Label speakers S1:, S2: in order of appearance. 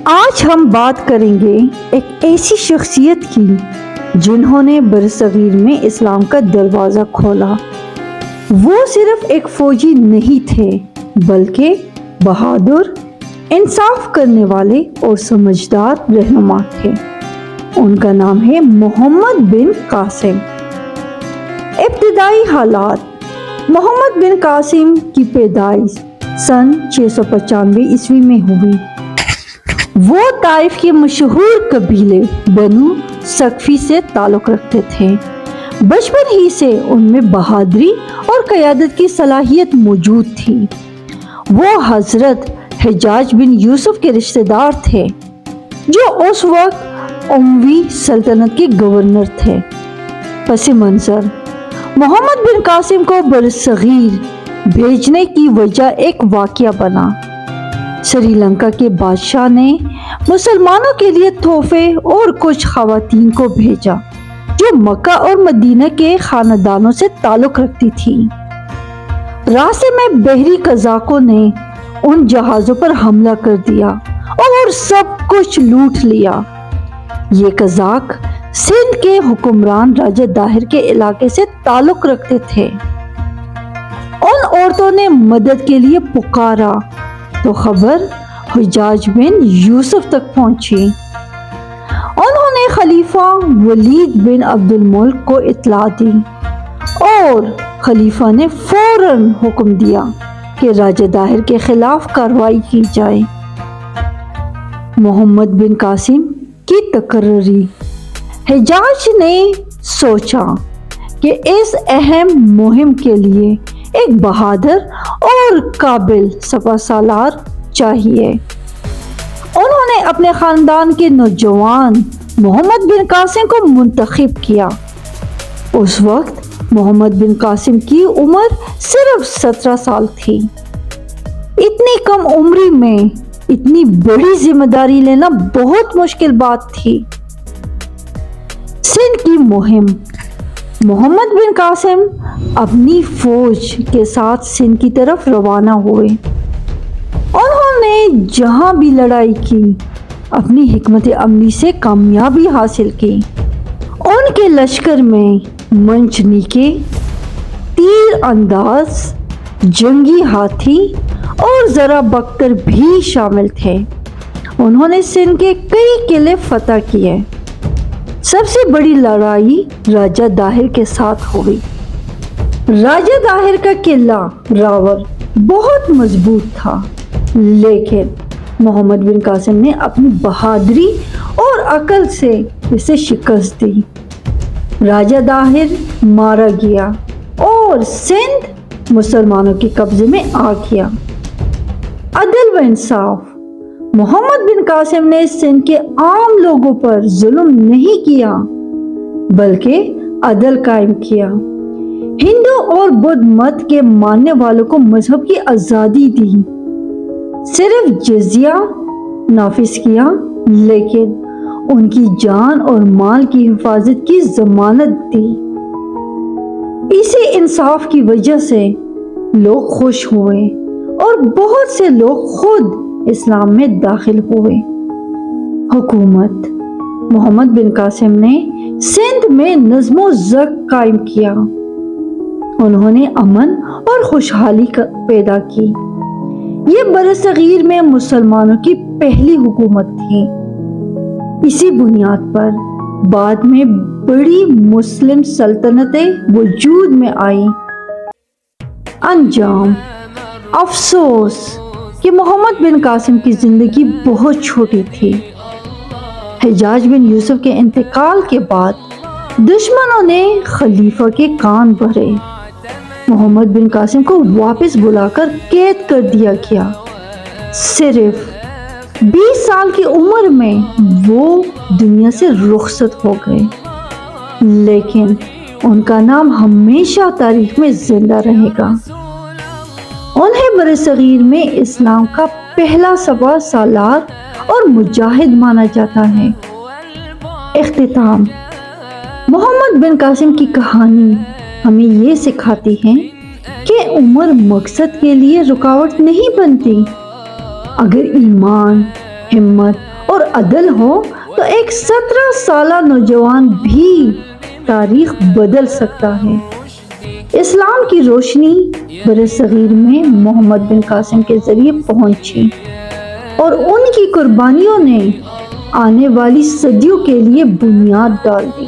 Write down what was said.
S1: آج ہم بات کریں گے ایک ایسی شخصیت کی جنہوں نے برصغیر میں اسلام کا دروازہ کھولا۔ وہ صرف ایک فوجی نہیں تھے بلکہ بہادر، انصاف کرنے والے اور سمجھدار رہنما تھے۔ ان کا نام ہے محمد بن قاسم۔ ابتدائی حالات۔ محمد بن قاسم کی پیدائش سن 695 عیسوی میں ہوئی۔ وہ طائف کے مشہور قبیلے بنو ثقفی سے تعلق رکھتے تھے۔ بچپن ہی سے ان میں بہادری اور قیادت کی صلاحیت موجود تھی۔ وہ حضرت حجاج بن یوسف کے رشتہ دار تھے جو اس وقت اموی سلطنت کے گورنر تھے۔ پس منظر: محمد بن قاسم کو برصغیر بھیجنے کی وجہ ایک واقعہ بنا۔ سری لنکا کے بادشاہ نے مسلمانوں کے لیے تحفے اور کچھ خواتین کو بھیجا جو مکہ اور مدینہ کے خاندانوں سے تعلق رکھتی تھی۔ راستے میں بحری قزاقوں نے ان جہازوں پر حملہ کر دیا اور سب کچھ لوٹ لیا۔ یہ قزاق سندھ کے حکمران راجہ داہر کے علاقے سے تعلق رکھتے تھے۔ ان عورتوں نے مدد کے لیے پکارا تو خبر حجاج بن یوسف تک پہنچی۔ انہوں نے خلیفہ ولید بن عبد الملک کو اطلاع دی اور خلیفہ نے فوراً حکم دیا کہ راجہ داہر کے خلاف کارروائی کی جائے۔ محمد بن قاسم کی تقرری۔ حجاج نے سوچا کہ اس اہم مہم کے لیے ایک بہادر اور قابل سپہ سالار چاہیے۔ انہوں نے اپنے خاندان کے نوجوان محمد بن قاسم کو منتخب کیا۔ اس وقت محمد بن قاسم کی عمر صرف 17 سال تھی۔ اتنی کم عمری میں اتنی بڑی ذمہ داری لینا بہت مشکل بات تھی۔ سندھ کی مہم۔ محمد بن قاسم اپنی فوج کے ساتھ سندھ کی طرف روانہ ہوئے۔ انہوں نے جہاں بھی لڑائی کی اپنی حکمت عملی سے کامیابی حاصل کی۔ ان کے لشکر میں منجنیقے، تیر انداز، جنگی ہاتھی اور ذرا بختر بھی شامل تھے۔ انہوں نے سندھ کے کئی قلعے فتح کیے۔ سب سے بڑی لڑائی راجہ داہر کے ساتھ ہوئی۔ راجہ داہر کا قلعہ راور بہت مضبوط تھا، لیکن محمد بن قاسم نے اپنی بہادری اور عقل سے اسے شکست دی۔ راجہ داہر مارا گیا اور سندھ مسلمانوں کے قبضے میں آ گیا۔ عدل و انصاف۔ محمد بن قاسم نے سندھ کے عام لوگوں پر ظلم نہیں کیا بلکہ عدل قائم کیا۔ ہندو اور بدھ مت کے ماننے والوں کو مذہب کی آزادی دی، صرف جزیہ نافذ کیا، لیکن ان کی جان اور مال کی حفاظت کی ضمانت دی۔ اسی انصاف کی وجہ سے لوگ خوش ہوئے اور بہت سے لوگ خود اسلام میں داخل ہوئے۔ حکومت۔ محمد بن قاسم نے سندھ میں نظم و ضبط قائم کیا۔ انہوں نے امن اور خوشحالی پیدا کی۔ یہ برصغیر میں مسلمانوں کی پہلی حکومت تھی۔ اسی بنیاد پر بعد میں بڑی مسلم سلطنتیں وجود میں آئیں۔ انجام۔ افسوس کہ محمد بن قاسم کی زندگی بہت چھوٹی تھی۔ حجاج بن یوسف کے انتقال کے بعد دشمنوں نے خلیفہ کے کان بھرے۔ محمد بن قاسم کو واپس بلا کر قید کر دیا گیا۔ صرف 20 سال کی عمر میں وہ دنیا سے رخصت ہو گئے، لیکن ان کا نام ہمیشہ تاریخ میں زندہ رہے گا۔ انہیں برصغیر میں اسلام کا پہلا سپہ سالار اور مجاہد مانا جاتا ہے۔ اختتام۔ محمد بن قاسم کی کہانی ہمیں یہ سکھاتی ہے کہ عمر مقصد کے لیے رکاوٹ نہیں بنتی۔ اگر ایمان، ہمت عدل ہو تو ایک 17 سالہ نوجوان بھی تاریخ بدل سکتا ہے۔ اسلام کی روشنی برصغیر میں محمد بن قاسم کے ذریعے پہنچی اور ان کی قربانیوں نے آنے والی صدیوں کے لیے بنیاد ڈال دی۔